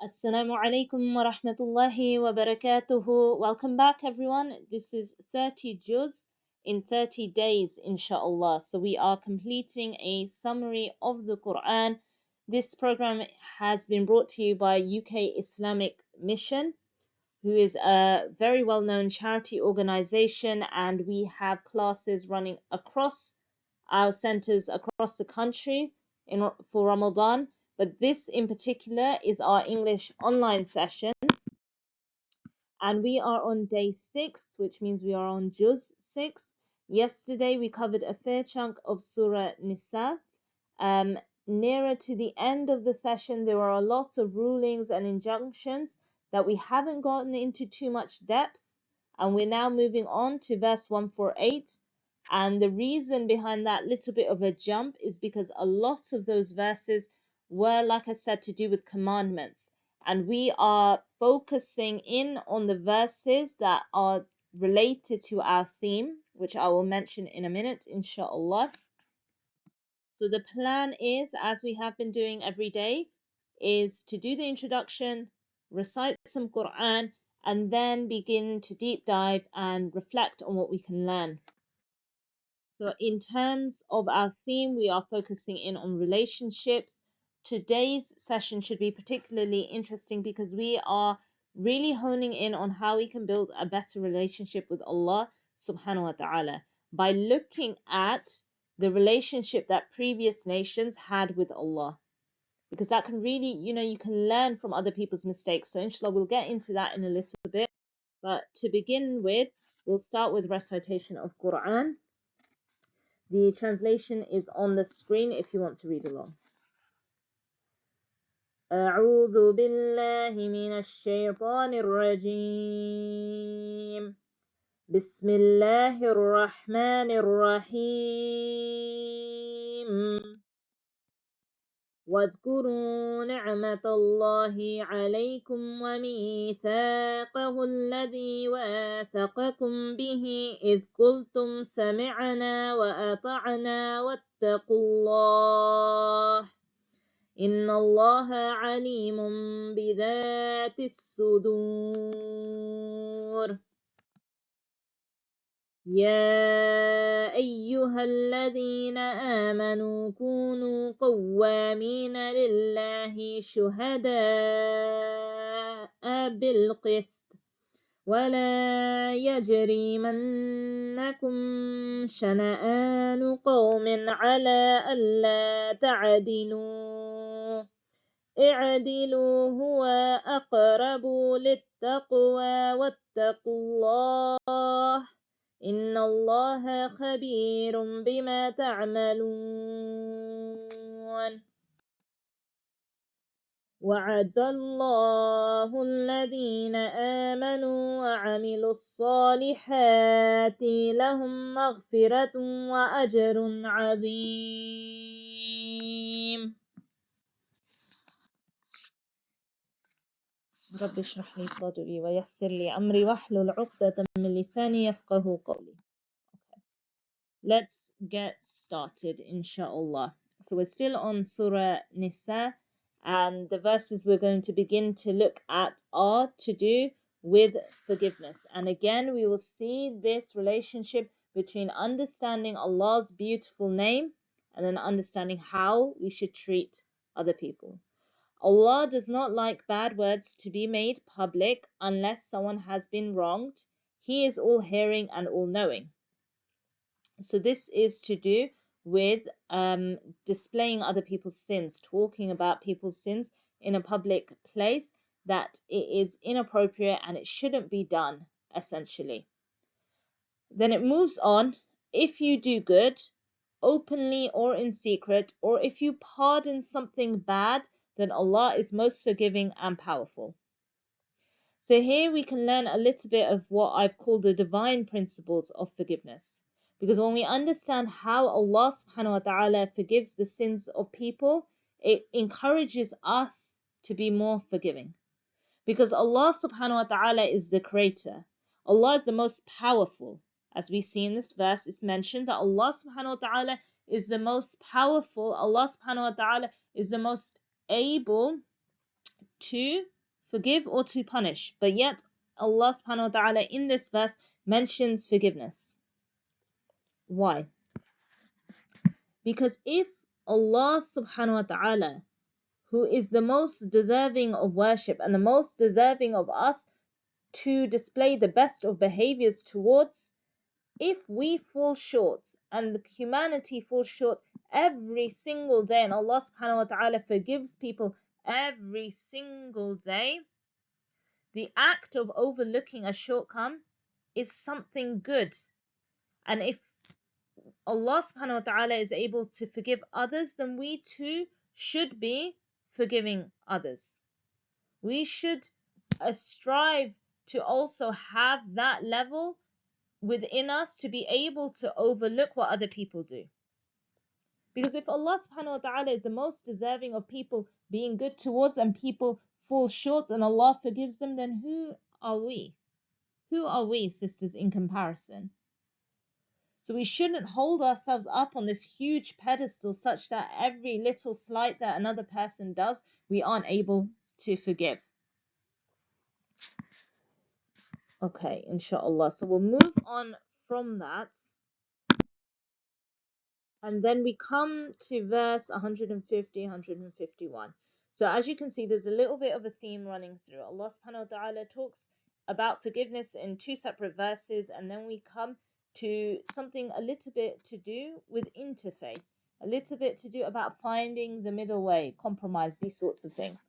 Assalamu alaikum wa rahmatullahi wa barakatuhu. Welcome back, everyone. This is 30 juz in 30 days, inshallah. So, we are completing a summary of the Quran. This program has been brought to you by UK Islamic Mission, who is a very well known charity organization, and we have classes running across our centers across the country for Ramadan. But this in particular is our English online session, and we are on day 6, which means we are on Juz 6. Yesterday we covered a fair chunk of Surah Nisa. Nearer to the end of the session, there are a lot of rulings and injunctions that we haven't gotten into too much depth, and we're now moving on to verse 148. And the reason behind that little bit of a jump is because a lot of those verses were, like I said, to do with commandments, and we are focusing in on the verses that are related to our theme, which I will mention in a minute, inshallah. So the plan is, as we have been doing every day, is to do the introduction, recite some Quran, and then begin to deep dive and reflect on what we can learn. So in terms of our theme, we are focusing in on relationships. Today's session should be particularly interesting because we are really honing in on how we can build a better relationship with Allah subhanahu wa ta'ala by looking at the relationship that previous nations had with Allah, because that can really, you can learn from other people's mistakes. So inshallah, we'll get into that in a little bit. But to begin with, we'll start with recitation of Quran. The translation is on the screen if you want to read along. أعوذ بالله من الشيطان الرجيم بسم الله الرحمن الرحيم واذكروا نعمة الله عليكم وميثاقه الذي واثقكم به إذ قلتم سمعنا وأطعنا واتقوا الله إن الله عليم بذات الصدور يا أيها الذين آمنوا كونوا قوامين لله شهداء بالقسط ولا يجرمنكم شنآن قوم على ألا تعدلوا اعدلوا هو أقرب للتقوى واتقوا الله إن الله خبير بما تعملون وعد الله الذين آمنوا وعملوا الصالحات لهم مغفرة وأجر عظيم رب اشرح لي صدري ويسر لي أمري واحلل عقدة من لساني يفقه قولي. Let's get started, inshallah. So we're still on Surah Nisa, and the verses we're going to begin to look at are to do with forgiveness. And again, we will see this relationship between understanding Allah's beautiful name and then understanding how we should treat other people. Allah does not like bad words to be made public unless someone has been wronged. He is all hearing and all knowing. So this is to do with displaying other people's sins, talking about people's sins in a public place, that it is inappropriate and it shouldn't be done, essentially. Then it moves on. If you do good, openly or in secret, or if you pardon something bad, then Allah is most forgiving and powerful. So here we can learn a little bit of what I've called the divine principles of forgiveness. Because when we understand how Allah subhanahu wa ta'ala forgives the sins of people, it encourages us to be more forgiving. Because Allah subhanahu wa ta'ala is the creator. Allah is the most powerful. As we see in this verse, it's mentioned that Allah subhanahu wa ta'ala is the most powerful. Allah subhanahu wa ta'ala is the most able to forgive or to punish. But yet Allah subhanahu wa ta'ala in this verse mentions forgiveness. Why? Because if Allah subhanahu wa ta'ala, who is the most deserving of worship and the most deserving of us to display the best of behaviors towards, if we fall short and humanity falls short every single day, and Allah subhanahu wa ta'ala forgives people every single day, the act of overlooking a shortcoming is something good. And if Allah subhanahu wa ta'ala is able to forgive others, then we too should be forgiving others. We should strive to also have that level within us to be able to overlook what other people do. Because if Allah subhanahu wa ta'ala is the most deserving of people being good towards and people fall short and Allah forgives them, then who are we? Who are we, sisters, in comparison? So we shouldn't hold ourselves up on this huge pedestal such that every little slight that another person does, we aren't able to forgive. Okay, inshallah. So we'll move on from that. And then we come to verse 150, 151. So as you can see, there's a little bit of a theme running through. Allah subhanahu wa ta'ala talks about forgiveness in two separate verses, and then we come to something a little bit to do with interfaith, a little bit to do about finding the middle way, compromise, these sorts of things.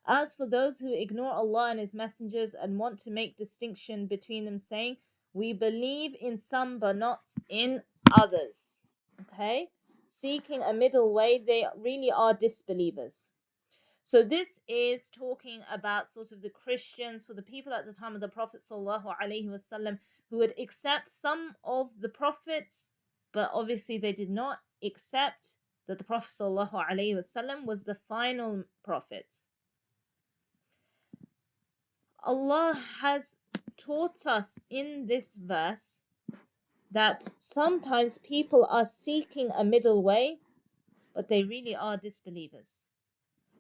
As for those who ignore Allah and His messengers and want to make distinction between them, saying, we believe in some but not in others. Okay, seeking a middle way, they really are disbelievers. So this is talking about sort of the Christians, for the people at the time of the Prophet ﷺ, who would accept some of the prophets, but obviously they did not accept that the Prophet ﷺ was the final prophet. Allah has taught us in this verse that sometimes people are seeking a middle way, but they really are disbelievers.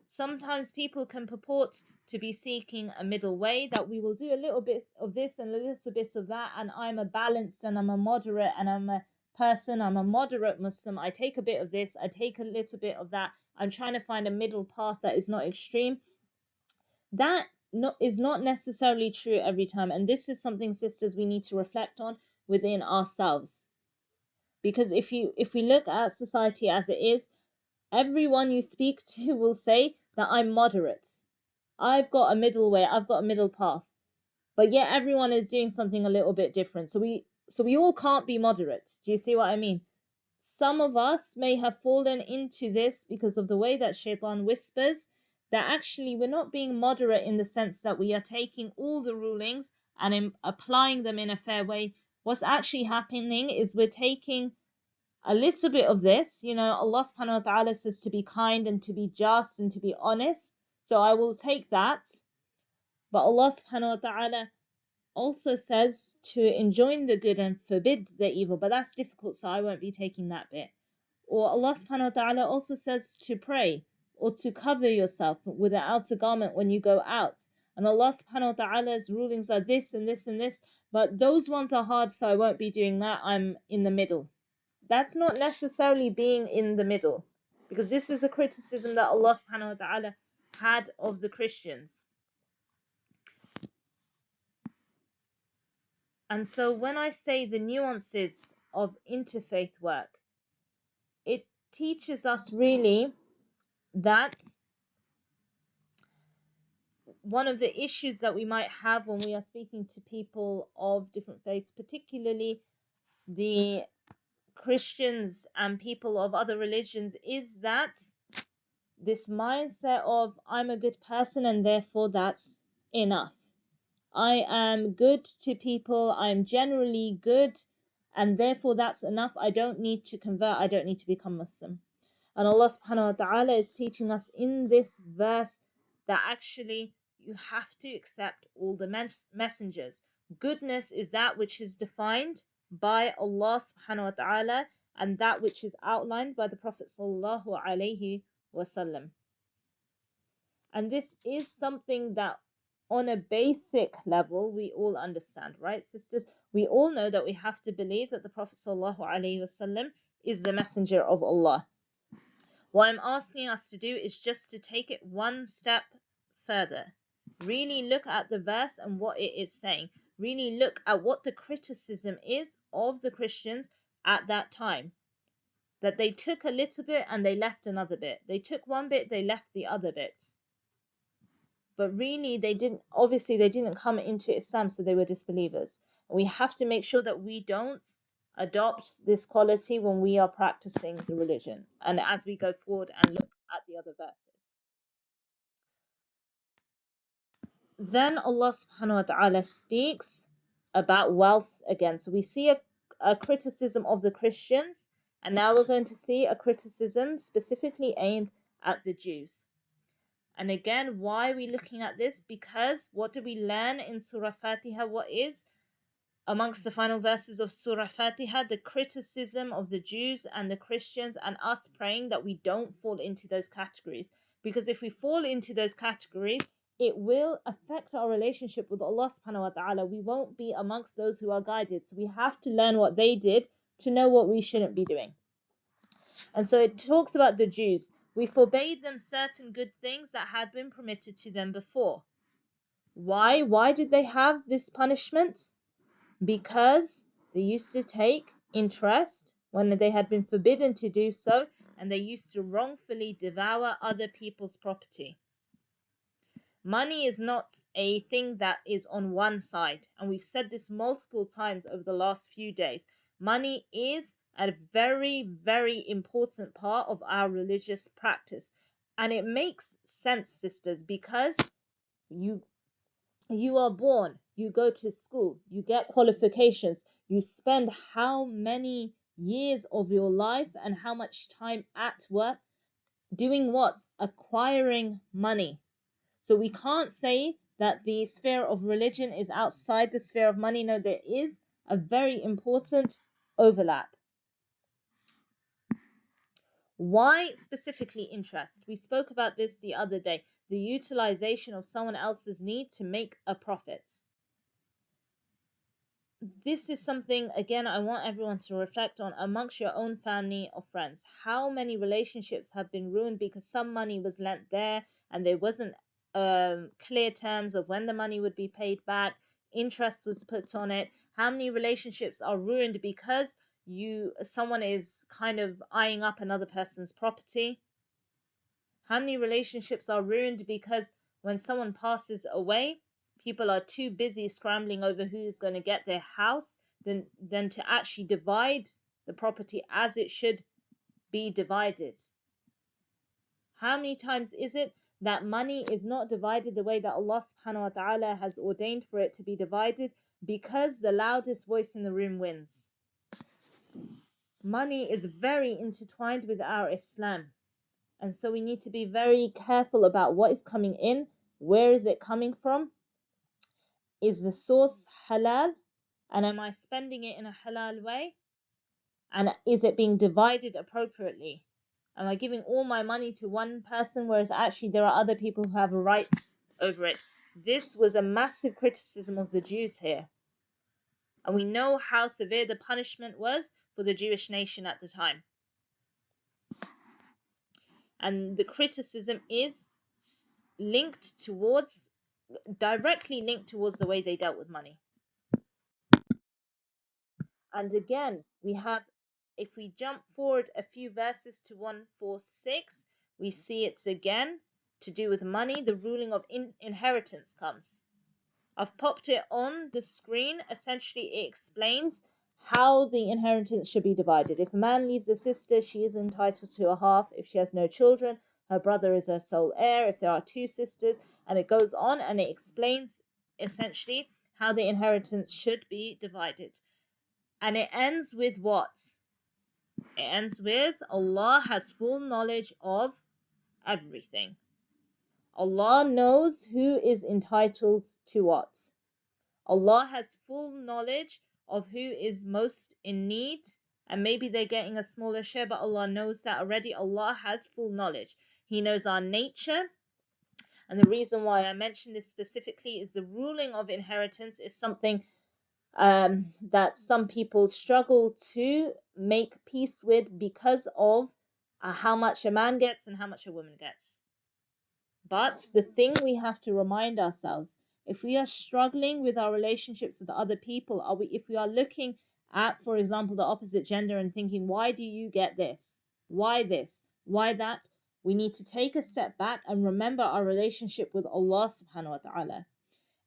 Sometimes people can purport to be seeking a middle way, that we will do a little bit of this and a little bit of that, and I'm a balanced and I'm a moderate and I'm a moderate Muslim. I take a bit of this, I take a little bit of that. I'm trying to find a middle path that is not extreme. That is not necessarily true every time, and this is something, sisters, we need to reflect on within ourselves. Because if we look at society as it is, everyone you speak to will say that I'm moderate. I've got a middle way, I've got a middle path. But yet everyone is doing something a little bit different. So we all can't be moderate. Do you see what I mean? Some of us may have fallen into this because of the way that Shaitan whispers that actually we're not being moderate in the sense that we are taking all the rulings and applying them in a fair way. What's actually happening is we're taking a little bit of this. Allah subhanahu wa ta'ala says to be kind and to be just and to be honest. So I will take that. But Allah subhanahu wa ta'ala also says to enjoin the good and forbid the evil. But that's difficult, so I won't be taking that bit. Or Allah subhanahu wa ta'ala also says to pray or to cover yourself with an outer garment when you go out. And Allah subhanahu wa ta'ala's rulings are this and this and this. But those ones are hard, so I won't be doing that. I'm in the middle. That's not necessarily being in the middle, because this is a criticism that Allah subhanahu wa ta'ala had of the Christians. And so when I say the nuances of interfaith work, it teaches us really that one of the issues that we might have when we are speaking to people of different faiths, particularly the Christians and people of other religions, is that this mindset of I'm a good person and therefore that's enough. I am good to people, I'm generally good, and therefore that's enough. I don't need to convert, I don't need to become Muslim. And Allah subhanahu wa ta'ala is teaching us in this verse that actually you have to accept all the messengers. Goodness is that which is defined by Allah subhanahu wa ta'ala and that which is outlined by the Prophet sallallahu alaihi wasallam. And this is something that on a basic level we all understand, right, sisters? We all know that we have to believe that the Prophet ﷺ is the messenger of Allah. What I'm asking us to do is just to take it one step further. Really look at the verse and what it is saying. Really look at what the criticism is of the Christians at that time. That they took a little bit and they left another bit. They took one bit, they left the other bit. But really, they didn't come into Islam, so they were disbelievers. We have to make sure that we don't adopt this quality when we are practicing the religion and as we go forward and look at the other verses. Then Allah subhanahu wa ta'ala speaks about wealth again. So we see a criticism of the Christians, and now we're going to see a criticism specifically aimed at the Jews. And again, why are we looking at this? Because what do we learn in Surah Fatiha? What is amongst the final verses of Surah Fatiha? The criticism of the Jews and the Christians, and us praying that we don't fall into those categories. Because if we fall into those categories, it will affect our relationship with Allah subhanahu wa ta'ala. We won't be amongst those who are guided. So we have to learn what they did to know what we shouldn't be doing. And so it talks about the Jews. We forbade them certain good things that had been permitted to them before. Why? Why did they have this punishment? Because they used to take interest when they had been forbidden to do so, and they used to wrongfully devour other people's property. Money is not a thing that is on one side, and we've said this multiple times over the last few days. Money is a very, very important part of our religious practice, and it makes sense, sisters, because you are born, you go to school, you get qualifications, you spend how many years of your life and how much time at work doing what? Acquiring money. So we can't say that the sphere of religion is outside the sphere of money. No, there is a very important overlap. Why specifically interest? We spoke about this the other day. The utilization of someone else's need to make a profit. This is something, again, I want everyone to reflect on amongst your own family or friends. How many relationships have been ruined because some money was lent there and there wasn't clear terms of when the money would be paid back, interest was put on it. How many relationships are ruined because someone is kind of eyeing up another person's property? How many relationships are ruined because when someone passes away, people are too busy scrambling over who's going to get their house than to actually divide the property as it should be divided? How many times is it that money is not divided the way that Allah subhanahu wa ta'ala has ordained for it to be divided because the loudest voice in the room wins? Money is very intertwined with our Islam. And so we need to be very careful about what is coming in, where is it coming from, is the source halal, and am I spending it in a halal way, and is it being divided appropriately? Am I giving all my money to one person, whereas actually there are other people who have a right over it? This was a massive criticism of the Jews here. And we know how severe the punishment was for the Jewish nation at the time. And the criticism is directly linked towards the way they dealt with money. And again, if we jump forward a few verses to 146, we see it's again to do with money. The ruling of inheritance comes. I've popped it on the screen. Essentially, it explains how the inheritance should be divided. If a man leaves a sister, she is entitled to a half. If she has no children, her brother is her sole heir. If there are two sisters, and it goes on and it explains essentially how the inheritance should be divided. And it ends with what? It ends with Allah has full knowledge of everything. Allah knows who is entitled to what. Allah has full knowledge of who is most in need, and maybe they're getting a smaller share, but Allah knows that already. Allah has full knowledge. He knows our nature, And the reason why I mention this specifically is the ruling of inheritance is something that some people struggle to make peace with because of how much a man gets and how much a woman gets. But the thing we have to remind ourselves, if we are struggling with our relationships with other people, if we are looking at, for example, the opposite gender and thinking, why do you get this? Why this? Why that? We need to take a step back and remember our relationship with Allah subhanahu wa ta'ala.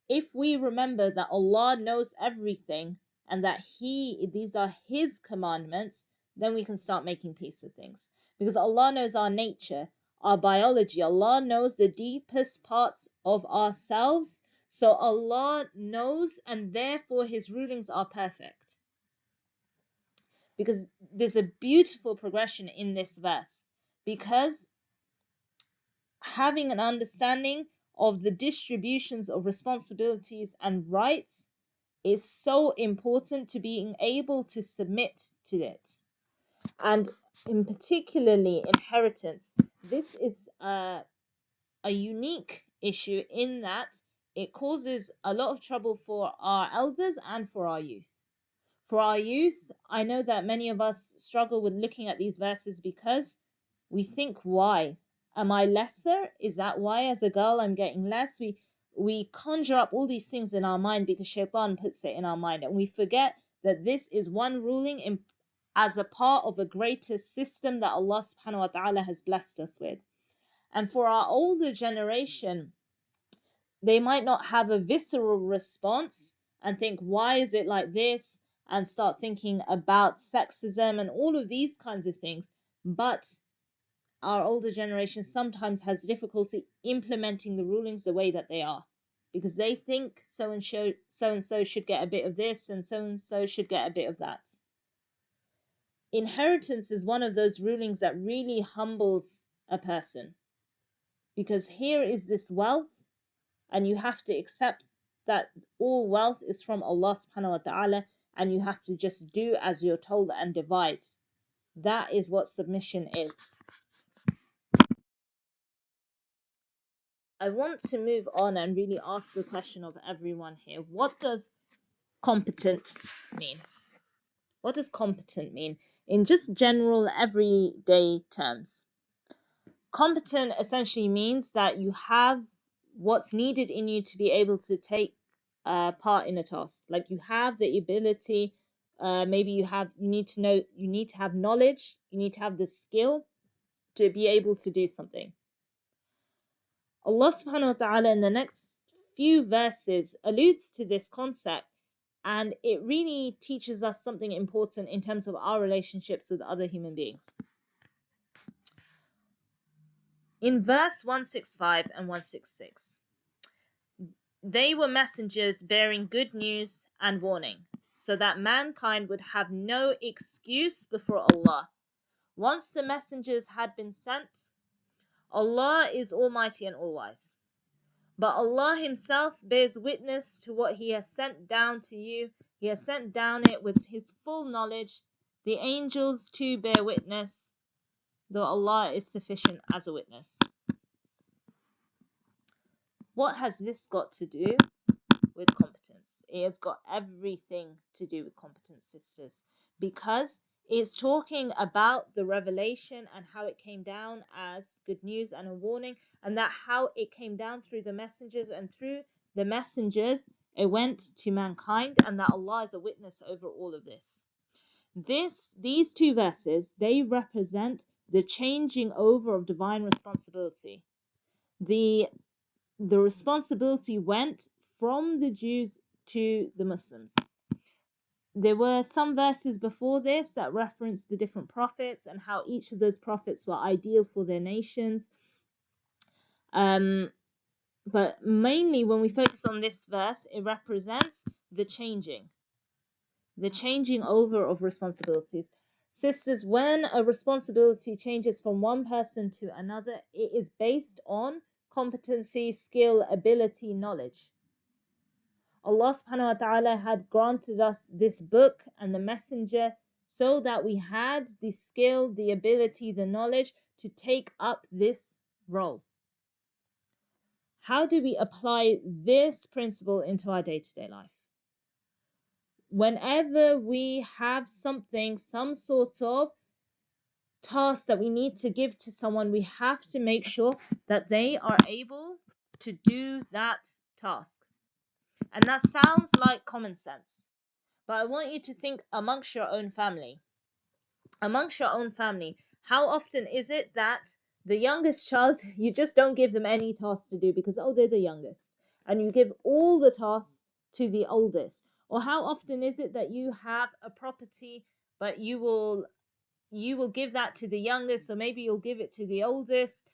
If we remember that Allah knows everything and that these are His commandments, then we can start making peace with things. Because Allah knows our nature, our biology. Allah knows the deepest parts of ourselves. So Allah knows, and therefore His rulings are perfect. Because there's a beautiful progression in this verse. Because having an understanding of the distributions of responsibilities and rights is so important to being able to submit to it. And in particularly inheritance, this is a unique issue in that it causes a lot of trouble for our elders and for our youth. For our youth, I know that many of us struggle with looking at these verses because we think, why? Am I lesser? Is that why as a girl I'm getting less? We conjure up all these things in our mind because Shaitan puts it in our mind, and we forget that this is one ruling as a part of a greater system that Allah subhanahu wa ta'ala has blessed us with. And for our older generation, they might not have a visceral response and think, why is it like this? And start thinking about sexism and all of these kinds of things. But our older generation sometimes has difficulty implementing the rulings the way that they are, because they think so and so should get a bit of this and so should get a bit of that. Inheritance is one of those rulings that really humbles a person, because here is this wealth, and you have to accept that all wealth is from Allah subhanahu wa ta'ala, and you have to just do as you're told and divide. That is what submission is. I want to move on and really ask the question of everyone here. What does competent mean? What does competent mean in just general everyday terms? Competent essentially means that you have what's needed in you to be able to take part in a task. Like you have the ability, maybe you need to have knowledge, you need to have the skill to be able to do something. Allah subhanahu wa ta'ala in the next few verses alludes to this concept, and it really teaches us something important in terms of our relationships with other human beings. In verse 165 and 166, they were messengers bearing good news and warning, so that mankind would have no excuse before Allah. Once the messengers had been sent, Allah is almighty and all-wise. But Allah Himself bears witness to what He has sent down to you. He has sent down it with His full knowledge. The angels too bear witness, though Allah is sufficient as a witness. What has this got to do with competence? It has got everything to do with competence, sisters, because it's talking about the revelation and how it came down as good news and a warning, and that how it came down through the messengers, and through the messengers it went to mankind, and that Allah is a witness over all of this. These two verses, they represent the changing over of divine responsibility. The responsibility went from the Jews to the Muslims. There were some verses before this that referenced the different prophets and how each of those prophets were ideal for their nations. But mainly when we focus on this verse, it represents the changing over of responsibilities. Sisters, when a responsibility changes from one person to another, it is based on competency, skill, ability, knowledge. Allah subhanahu wa ta'ala had granted us this book and the messenger so that we had the skill, the ability, the knowledge to take up this role. how do we apply this principle into our day-to-day life? Whenever we have something, some sort of task that we need to give to someone, we have to make sure that they are able to do that task. And that sounds like common sense, but I want you to think amongst your own family. Amongst your own family, how often is it that the youngest child, you just don't give them any tasks to do because, oh, they're the youngest, and you give all the tasks to the oldest? Or how often is it that you have a property, but you will give that to the youngest, or maybe you'll give it to the oldest?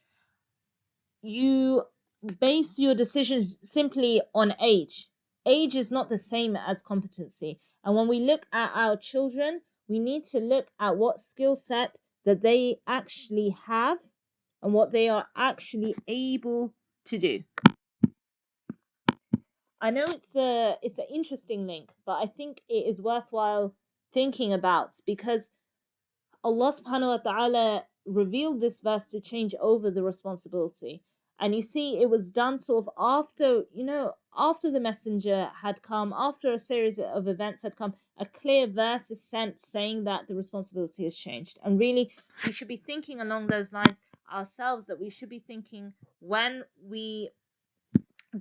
You base your decisions simply on age. Age is not the same as competency. And when we look at our children, we need to look at what skill set that they actually have and what they are actually able to do. I know it's an interesting link, but I think it is worthwhile thinking about, because Allah subhanahu wa ta'ala revealed this verse to change over the responsibility. And you see, it was done sort of after, after the messenger had come, after a series of events had come, a clear verse is sent saying that the responsibility has changed. And really, we should be thinking along those lines ourselves, that we should be thinking when we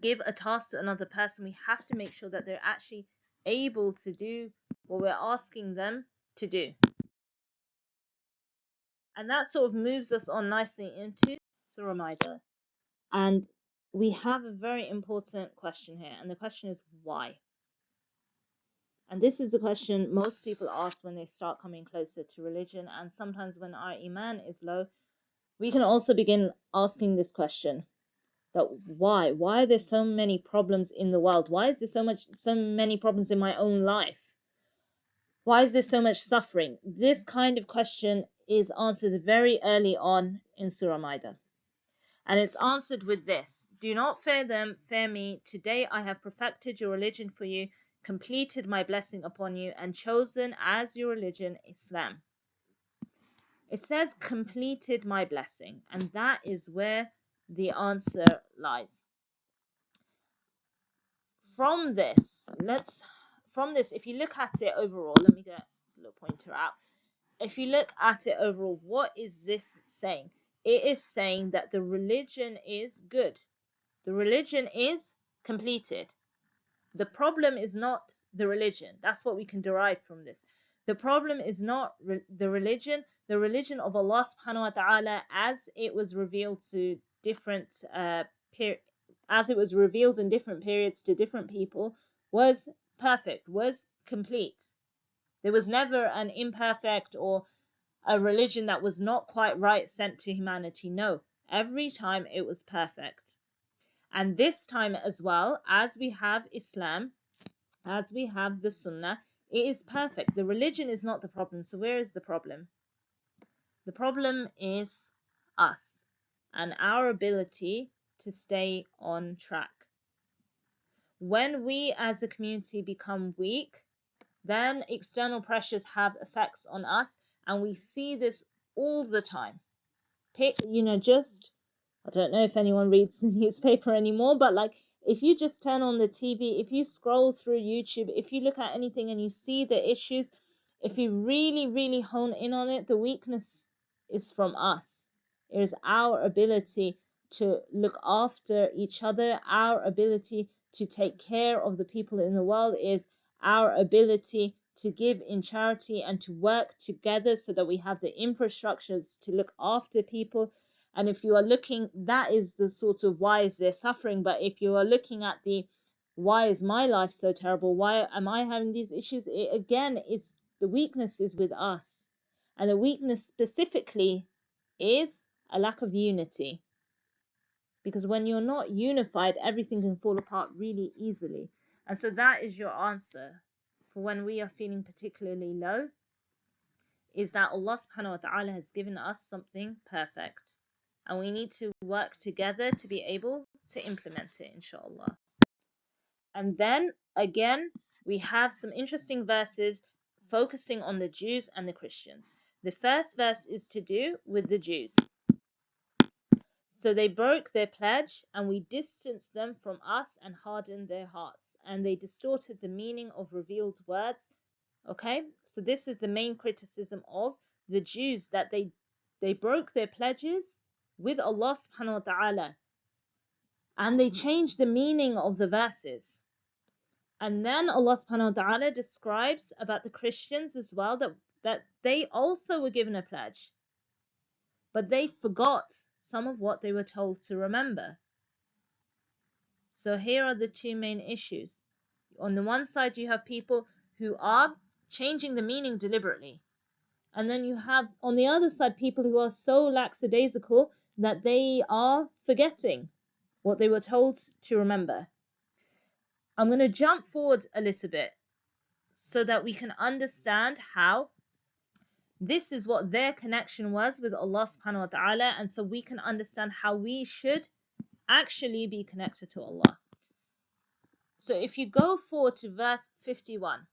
give a task to another person, we have to make sure that they're actually able to do what we're asking them to do. And that sort of moves us on nicely into Surah Al-Maida. And we have a very important question here, and the question is why? And this is the question most people ask when they start coming closer to religion, and sometimes when our iman is low, we can also begin asking this question, that why? Why are there so many problems in the world? Why is there so many problems in my own life? Why is there so much suffering? This kind of question is answered very early on in Surah Maida. And it's answered with this: do not fear them, fear me. Today I have perfected your religion for you, completed my blessing upon you, and chosen as your religion Islam. It says completed my blessing, and that is where the answer lies. From this, if you look at it overall, let me get a little pointer out. If you look at it overall, what is this saying? It is saying that the religion is good. The religion is completed. The problem is not the religion. That's what we can derive from this. The problem is not the religion. The religion of Allah subhanahu wa ta'ala, as it was revealed to different as it was revealed in different periods to different people, was perfect, was complete. There was never an imperfect or a religion that was not quite right sent to humanity. No, every time it was perfect. And this time as well, as we have Islam, as we have the Sunnah, it is perfect. The religion is not the problem. So where is the problem? The problem is us and our ability to stay on track. When we as a community become weak, then external pressures have effects on us, and we see this all the time. Just, I don't know if anyone reads the newspaper anymore, but like, if you just turn on the TV, if you scroll through YouTube, if you look at anything and you see the issues, if you really, really hone in on it, the weakness is from us. It is our ability to look after each other, our ability to take care of the people in the world, is our ability to give in charity and to work together so that we have the infrastructures to look after people. And if you are looking, that is the sort of why is there suffering. But if you are looking at the why is my life so terrible, why am I having these issues, it's the weakness is with us. And the weakness specifically is a lack of unity. Because when you're not unified, everything can fall apart really easily. And so that is your answer for when we are feeling particularly low, is that Allah subhanahu wa ta'ala has given us something perfect. And we need to work together to be able to implement it, inshallah. And then, again, we have some interesting verses focusing on the Jews and the Christians. The first verse is to do with the Jews. So they broke their pledge, and we distanced them from us and hardened their hearts, and they distorted the meaning of revealed words. Okay, so this is the main criticism of the Jews, that they broke their pledges with Allah subhanahu wa ta'ala, and they changed the meaning of the verses. And then Allah subhanahu wa ta'ala describes about the Christians as well, that they also were given a pledge, but they forgot some of what they were told to remember. So here are the two main issues. On the one side, you have people who are changing the meaning deliberately. And then you have, on the other side, people who are so lackadaisical that they are forgetting what they were told to remember. I'm going to jump forward a little bit so that we can understand how this is what their connection was with Allah subhanahu wa ta'ala, and so we can understand how we should actually be connected to Allah. So if you go forward to verse 51,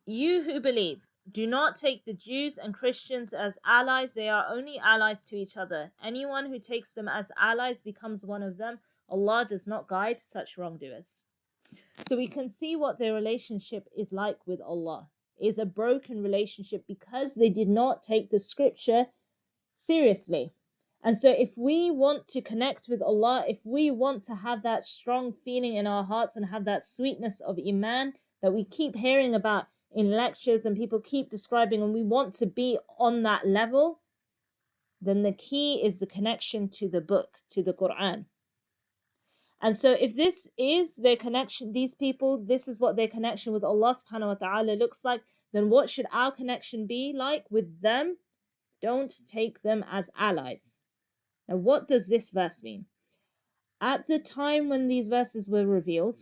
you who believe, do not take the Jews and Christians as allies. They are only allies to each other. Anyone who takes them as allies becomes one of them. Allah does not guide such wrongdoers. So we can see what their relationship is like with Allah. It is a broken relationship because they did not take the scripture seriously. And so if we want to connect with Allah, if we want to have that strong feeling in our hearts and have that sweetness of Iman that we keep hearing about in lectures and people keep describing, and we want to be on that level, then the key is the connection to the book, to the Quran. And so if this is their connection, these people, this is what their connection with Allah subhanahu wa ta'ala looks like, then what should our connection be like with them? Don't take them as allies. Now, what does this verse mean? At the time when these verses were revealed,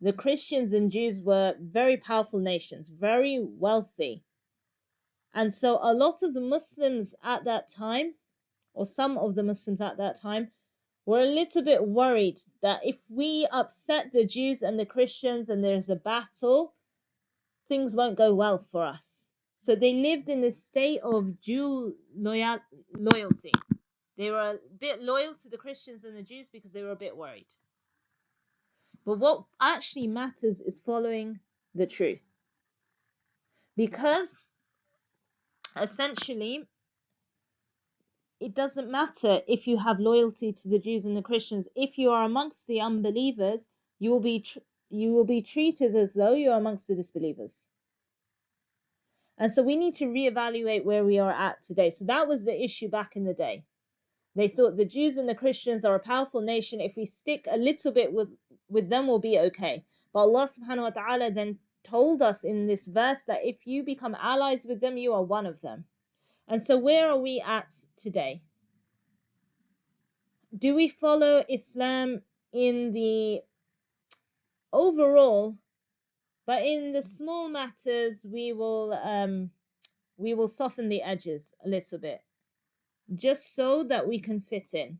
the Christians and Jews were very powerful nations, very wealthy. And so a lot of the Muslims at that time, or some of the Muslims at that time, were a little bit worried that if we upset the Jews and the Christians and there's a battle, things won't go well for us. So they lived in this state of dual loyalty. They were a bit loyal to the Christians and the Jews because they were a bit worried. But what actually matters is following the truth. Because essentially, it doesn't matter if you have loyalty to the Jews and the Christians. If you are amongst the unbelievers, you will be treated as though you are amongst the disbelievers. And so we need to reevaluate where we are at today. So that was the issue back in the day. They thought the Jews and the Christians are a powerful nation. If we stick a little bit with them, we'll be okay. But Allah subhanahu wa ta'ala then told us in this verse that if you become allies with them, you are one of them. And so where are we at today? Do we follow Islam in the overall, but in the small matters we will soften the edges a little bit, just so that we can fit in?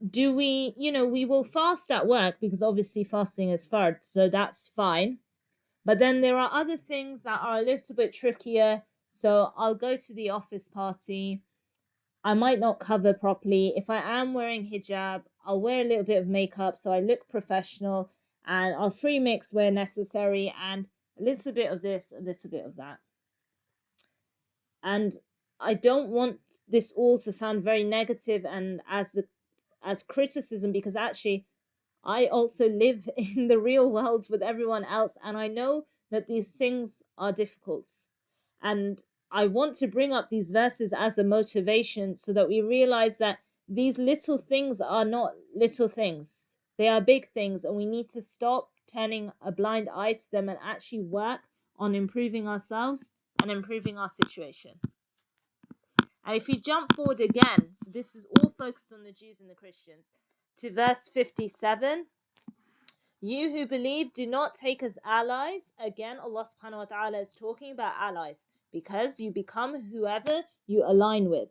Do we, we will fast at work because obviously fasting is fard, so that's fine. But then there are other things that are a little bit trickier. So I'll go to the office party. I might not cover properly. If I am wearing hijab, I'll wear a little bit of makeup so I look professional, and I'll free mix where necessary, and a little bit of this, a little bit of that. And I don't want this all to sound very negative and as criticism, because actually I also live in the real world with everyone else, and I know that these things are difficult. And I want to bring up these verses as a motivation so that we realize that these little things are not little things. They are big things, and we need to stop turning a blind eye to them and actually work on improving ourselves and improving our situation. And if you jump forward again, so this is all focused on the Jews and the Christians, to verse 57, you who believe, do not take as allies. Again, Allah subhanahu wa ta'ala is talking about allies, because you become whoever you align with.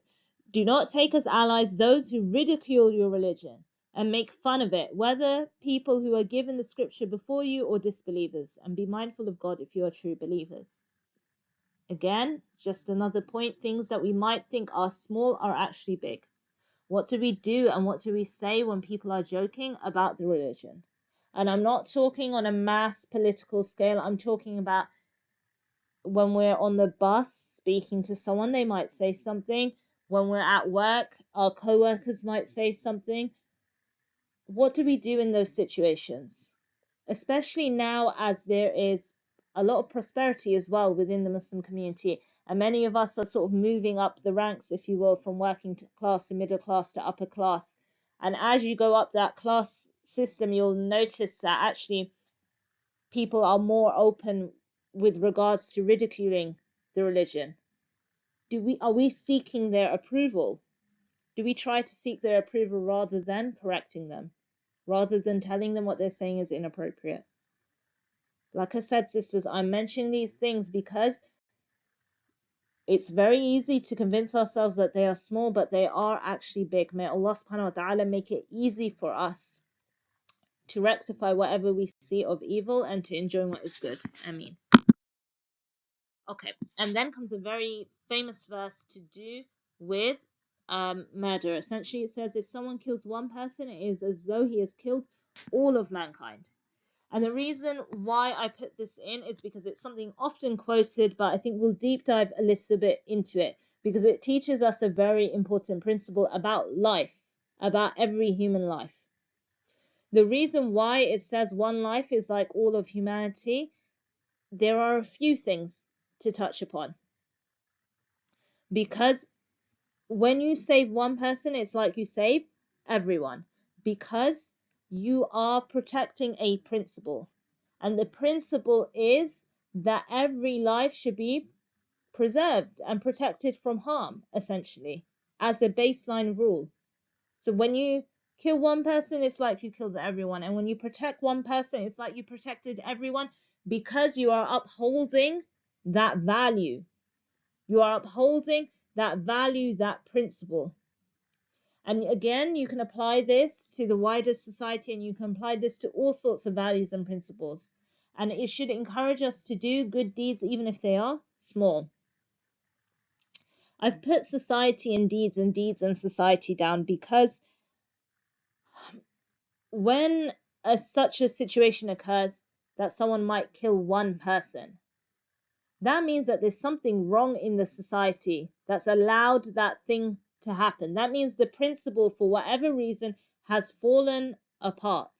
Do not take as allies those who ridicule your religion and make fun of it, whether people who are given the scripture before you or disbelievers, and be mindful of God if you are true believers. Again, just another point, things that we might think are small are actually big. What do we do and what do we say when people are joking about the religion? And I'm not talking on a mass political scale. I'm talking about when we're on the bus speaking to someone, they might say something. When we're at work, our co-workers might say something. What do we do in those situations? Especially now, as there is a lot of prosperity as well within the Muslim community, and many of us are sort of moving up the ranks, if you will, from working class to middle class to upper class. And as you go up that class system, you'll notice that actually people are more open with regards to ridiculing the religion. Are we seeking their approval? Do we try to seek their approval rather than correcting them, rather than telling them what they're saying is inappropriate? Like I said, sisters, I'm mentioning these things because it's very easy to convince ourselves that they are small, but they are actually big. May Allah subhanahu wa ta'ala make it easy for us to rectify whatever we see of evil and to enjoy what is good. Ameen. Okay, and then comes a very famous verse to do with murder. Essentially, it says if someone kills one person, it is as though he has killed all of mankind. And the reason why I put this in is because it's something often quoted, but I think we'll deep dive a little bit into it because it teaches us a very important principle about life, about every human life. The reason why it says one life is like all of humanity, there are a few things to touch upon. Because when you save one person, it's like you save everyone. Because you are protecting a principle. And the principle is that every life should be preserved and protected from harm, essentially, as a baseline rule. So when you kill one person, it's like you killed everyone. And when you protect one person, it's like you protected everyone because you are upholding that value. You are upholding that value, that principle. And again, you can apply this to the wider society and you can apply this to all sorts of values and principles. And it should encourage us to do good deeds even if they are small. I've put society and deeds and society down because when such a situation occurs that someone might kill one person, that means that there's something wrong in the society that's allowed that thing to happen. That means the principle, for whatever reason, has fallen apart.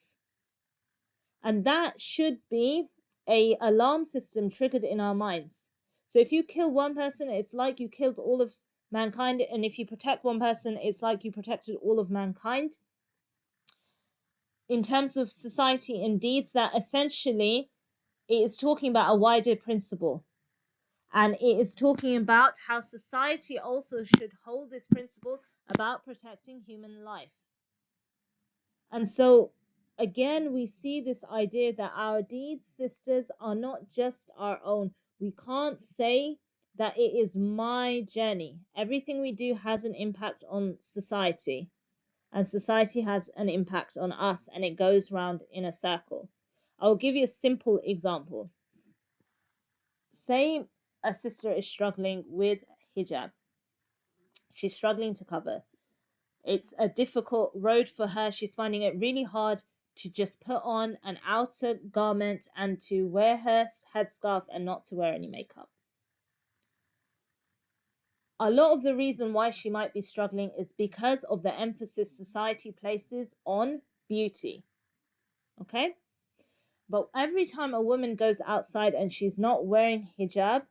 And that should be a alarm system triggered in our minds. So if you kill one person, it's like you killed all of mankind. And if you protect one person, it's like you protected all of mankind. In terms of society and deeds, that essentially it is talking about a wider principle. And it is talking about how society also should hold this principle about protecting human life. And so, again, we see this idea that our deeds, sisters, are not just our own. We can't say that it is my journey. Everything we do has an impact on society, and society has an impact on us, and it goes round in a circle. I'll give you a simple example. Say a sister is struggling with hijab. She's struggling to cover. It's a difficult road for her. She's finding it really hard to just put on an outer garment and to wear her headscarf and not to wear any makeup. A lot of the reason why she might be struggling is because of the emphasis society places on beauty. Okay? But every time a woman goes outside and she's not wearing hijab,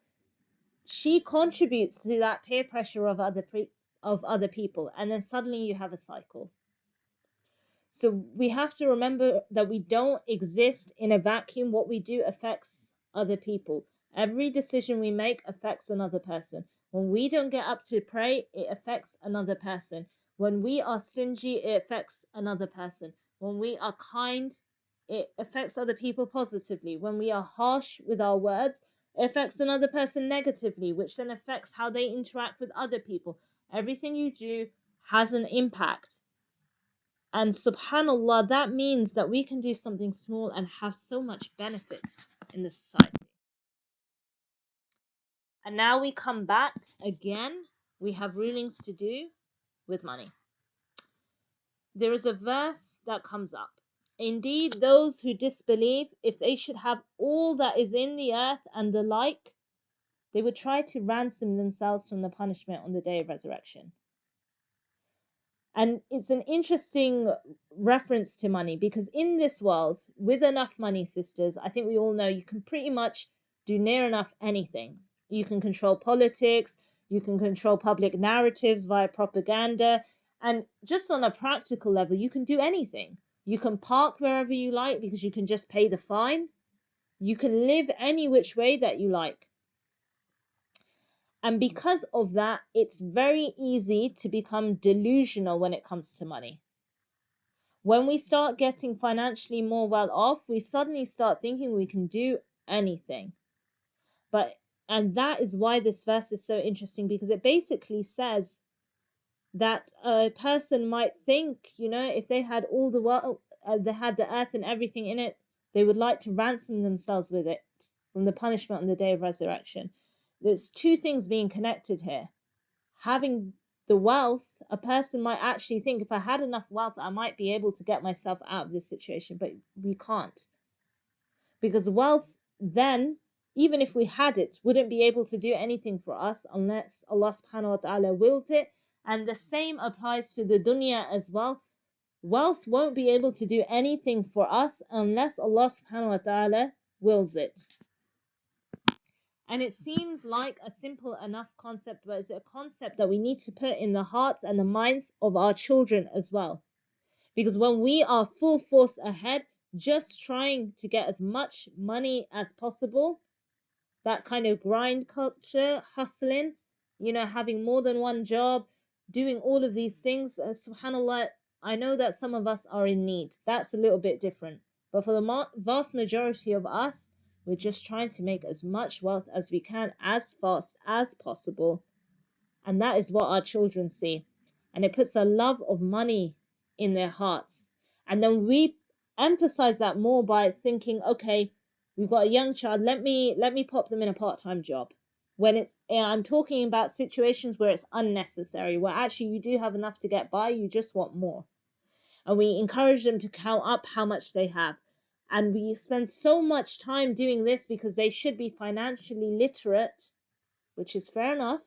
she contributes to that peer pressure of other people, and then suddenly you have a cycle. So we have to remember that we don't exist in a vacuum. What we do affects other people. Every decision we make affects another person. When we don't get up to pray, it affects another person. When we are stingy, it affects another person. When we are kind, it affects other people positively. When we are harsh with our words, it affects another person negatively, which then affects how they interact with other people. Everything you do has an impact. And subhanallah, that means that we can do something small and have so much benefits in the society. And now we come back again. We have rulings to do with money. There is a verse that comes up. Indeed, those who disbelieve, if they should have all that is in the earth and the like, they would try to ransom themselves from the punishment on the day of resurrection. And it's an interesting reference to money, because in this world, with enough money, sisters, I think we all know you can pretty much do near enough anything. You can control politics, you can control public narratives via propaganda, and just on a practical level, you can do anything. You can park wherever you like because you can just pay the fine. You can live any which way that you like. And because of that, it's very easy to become delusional when it comes to money. When we start getting financially more well off, we suddenly start thinking we can do anything. And that is why this verse is so interesting, because it basically says that a person might think, if they had all the world, they had the earth and everything in it, they would like to ransom themselves with it from the punishment on the day of resurrection. There's two things being connected here. Having the wealth, a person might actually think, if I had enough wealth, I might be able to get myself out of this situation, but we can't. Because wealth then, even if we had it, wouldn't be able to do anything for us unless Allah subhanahu wa ta'ala willed it. And the same applies to the dunya as well. Wealth won't be able to do anything for us unless Allah subhanahu wa ta'ala wills it. And it seems like a simple enough concept, but it's a concept that we need to put in the hearts and the minds of our children as well. Because when we are full force ahead, just trying to get as much money as possible, that kind of grind culture, hustling, having more than one job, doing all of these things, subhanAllah, I know that some of us are in need. That's a little bit different. But for the vast majority of us, we're just trying to make as much wealth as we can as fast as possible. And that is what our children see. And it puts a love of money in their hearts. And then we emphasize that more by thinking, okay, we've got a young child, let me pop them in a part-time job. When I'm talking about situations where it's unnecessary, where actually you do have enough to get by, you just want more. And we encourage them to count up how much they have. And we spend so much time doing this because they should be financially literate, which is fair enough.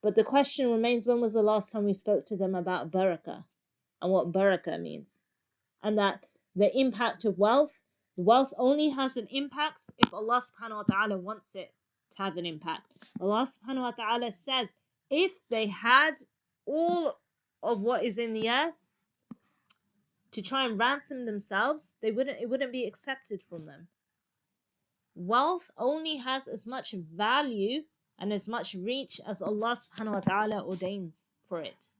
But the question remains, when was the last time we spoke to them about barakah and what barakah means? And that the impact of wealth only has an impact if Allah subhanahu wa ta'ala wants it to have an impact. Allah subhanahu wa ta'ala says, if they had all of what is in the earth to try and ransom themselves, it wouldn't be accepted from them. Wealth only has as much value and as much reach as Allah subhanahu wa ta'ala ordains for it.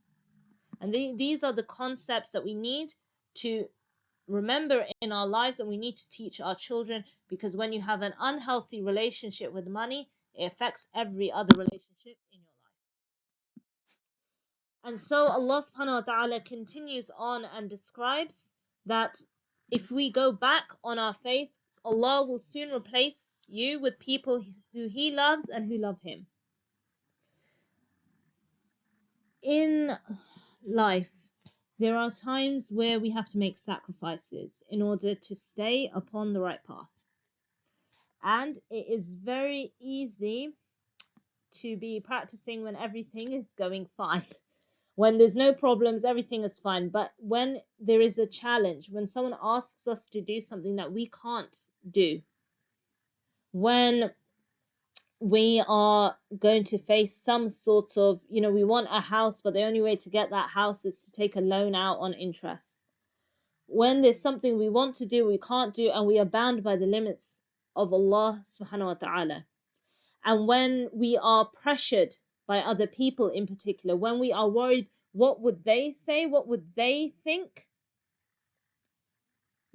And these are the concepts that we need to remember in our lives, and we need to teach our children, because when you have an unhealthy relationship with money, it affects every other relationship in your life. And so Allah subhanahu wa ta'ala continues on and describes that if we go back on our faith, Allah will soon replace you with people who He loves and who love Him. In life, there are times where we have to make sacrifices in order to stay upon the right path. And it is very easy to be practicing when everything is going fine. When there's no problems, everything is fine. But when there is a challenge, when someone asks us to do something that we can't do, when we are going to face some sort of, we want a house, but the only way to get that house is to take a loan out on interest. When there's something we want to do, we can't do, and we are bound by the limits of Allah subhanahu wa ta'ala. And when we are pressured by other people in particular, when we are worried, what would they say? What would they think?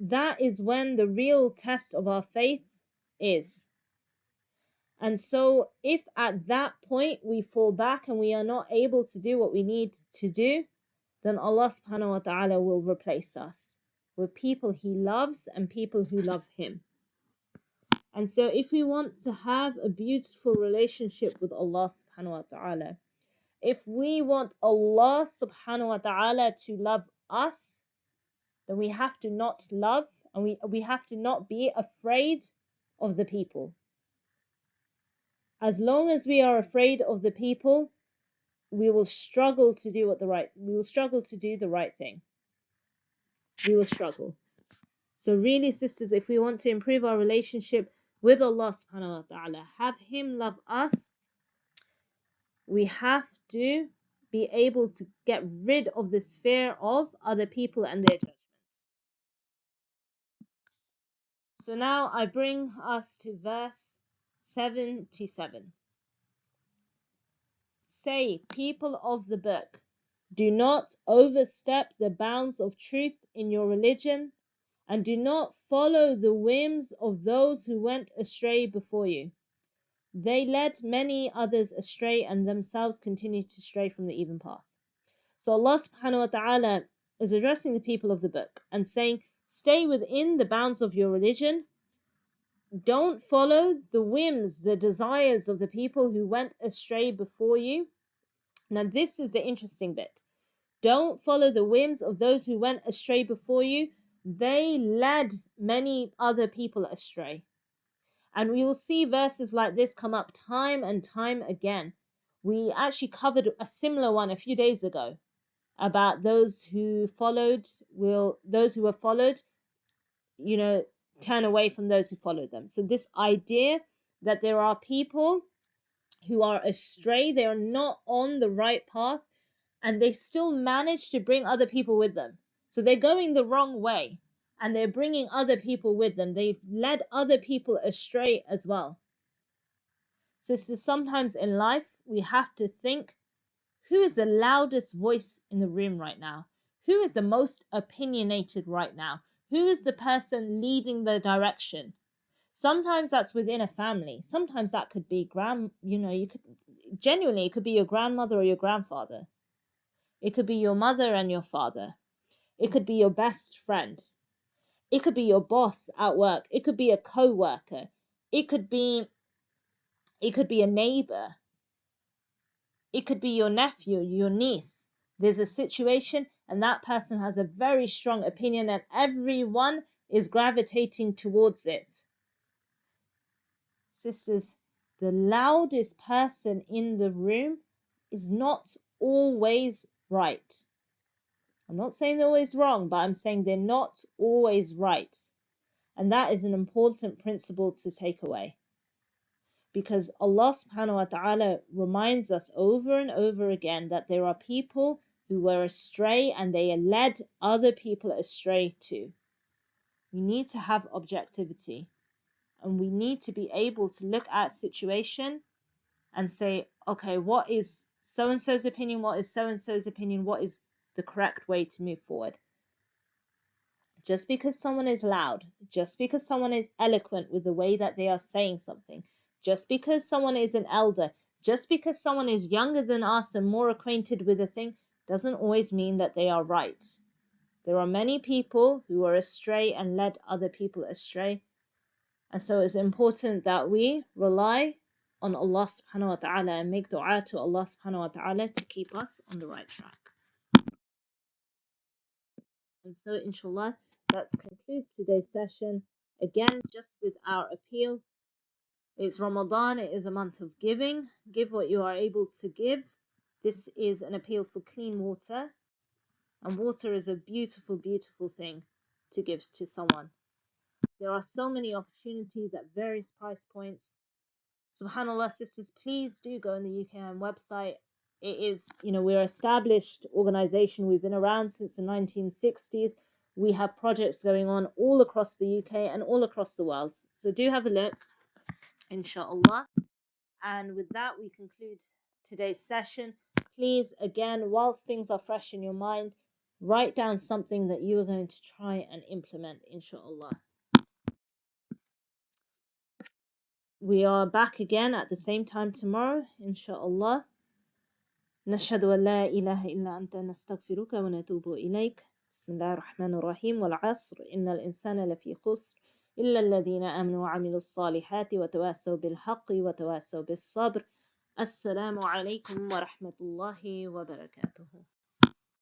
That is when the real test of our faith is. And so if at that point we fall back and we are not able to do what we need to do, then Allah subhanahu wa ta'ala will replace us with people He loves and people who love Him. And so if we want to have a beautiful relationship with Allah subhanahu wa ta'ala, if we want Allah subhanahu wa ta'ala to love us, then we have to not love, and we have to not be afraid of the people. As long as we are afraid of the people, we will struggle to do the right thing. We will struggle. So really, sisters, if we want to improve our relationship with Allah subhanahu wa ta'ala, have Him love us, we have to be able to get rid of this fear of other people and their judgments. So now I bring us to verse 77. Say, people of the book, do not overstep the bounds of truth in your religion, and do not follow the whims of those who went astray before you. They led many others astray and themselves continued to stray from the even path. So Allah subhanahu wa ta'ala is addressing the people of the book and saying, stay within the bounds of your religion. Don't follow the whims, the desires of the people who went astray before you. Now this is the interesting bit. Don't follow the whims of those who went astray before you. They led many other people astray. And we will see verses like this come up time and time again. We actually covered a similar one a few days ago about those who were followed, turn away from those who followed them. So this idea that there are people who are astray, they are not on the right path, and they still manage to bring other people with them. So they're going the wrong way, and they're bringing other people with them. They've led other people astray as well. So sometimes in life, we have to think, who is the loudest voice in the room right now? Who is the most opinionated right now? Who is the person leading the direction? Sometimes that's within a family. Sometimes that could be it could be your grandmother or your grandfather. It could be your mother and your father. It could be your best friend. It could be your boss at work. It could be a co-worker. It could be a neighbor. It could be your nephew, your niece. There's a situation and that person has a very strong opinion and everyone is gravitating towards it. Sisters, the loudest person in the room is not always right. I'm not saying they're always wrong, but I'm saying they're not always right. And that is an important principle to take away. Because Allah subhanahu wa ta'ala reminds us over and over again that there are people who were astray and they led other people astray too. We need to have objectivity and we need to be able to look at situation and say, okay, what is so-and-so's opinion? What is so-and-so's opinion? What is the correct way to move forward? Just because someone is loud, just because someone is eloquent with the way that they are saying something, just because someone is an elder, just because someone is younger than us and more acquainted with a thing, doesn't always mean that they are right. There are many people who are astray and led other people astray. And so it's important that we rely on Allah subhanahu wa ta'ala and make dua to Allah subhanahu wa ta'ala to keep us on the right track. And so inshallah, that concludes today's session. Again, just with our appeal, it's Ramadan, it is a month of giving. Give what you are able to give. This is an appeal for clean water. And water is a beautiful, beautiful thing to give to someone. There are so many opportunities at various price points. SubhanAllah, sisters, please do go on the UKIM website. It is, we're an established organization. We've been around since the 1960s. We have projects going on all across the UK and all across the world. So do have a look, inshallah. And with that, we conclude today's session. Please, again, whilst things are fresh in your mind, write down something that you are going to try and implement, inshallah. We are back again at the same time tomorrow, inshallah. نشهد أن لا إله إلا أنت نستغفرك ونتوب إليك بسم الله الرحمن الرحيم والعصر إن الإنسان لفي خسر إلا الذين آمنوا وعملوا الصالحات وتواصوا بالحق وتواصوا بالصبر. السلام عليكم ورحمة الله وبركاته.